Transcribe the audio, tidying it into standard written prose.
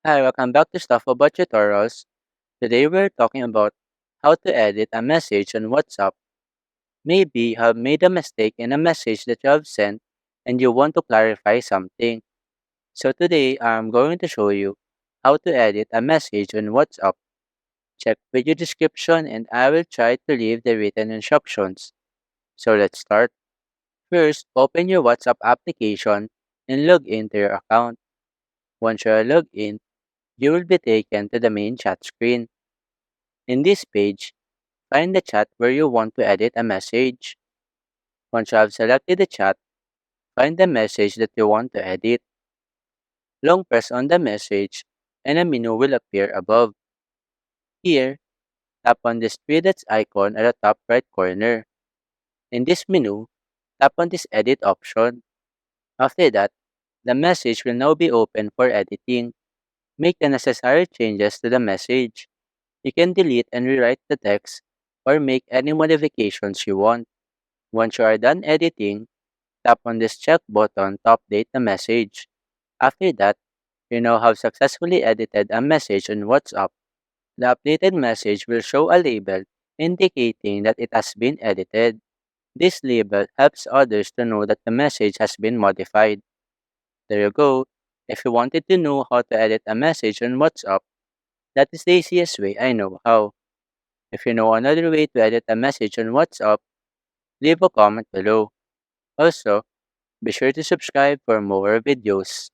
Hi, welcome back to Stuff About Tutorials. Today we're talking about how to edit a message on WhatsApp. Maybe you have made a mistake in a message that you have sent and you want to clarify something. So today I'm going to show you how to edit a message on WhatsApp. Check video description and I will try to leave the written instructions. So let's start. First, open your WhatsApp application and log into your account. Once you are logged in, you will be taken to the main chat screen. In this page, find the chat where you want to edit a message. Once you have selected the chat, find the message that you want to edit. Long press on the message and a menu will appear above. Here, tap on this three dots icon at the top right corner. In this menu, tap on this edit option. After that, the message will now be open for editing. Make the necessary changes to the message. You can delete and rewrite the text or make any modifications you want. Once you are done editing, tap on this check button to update the message. After that, you now have successfully edited a message on WhatsApp. The updated message will show a label indicating that it has been edited. This label helps others to know that the message has been modified. There you go. If you wanted to know how to edit a message on WhatsApp, that is the easiest way I know how. If you know another way to edit a message on WhatsApp, leave a comment below. Also, be sure to subscribe for more videos.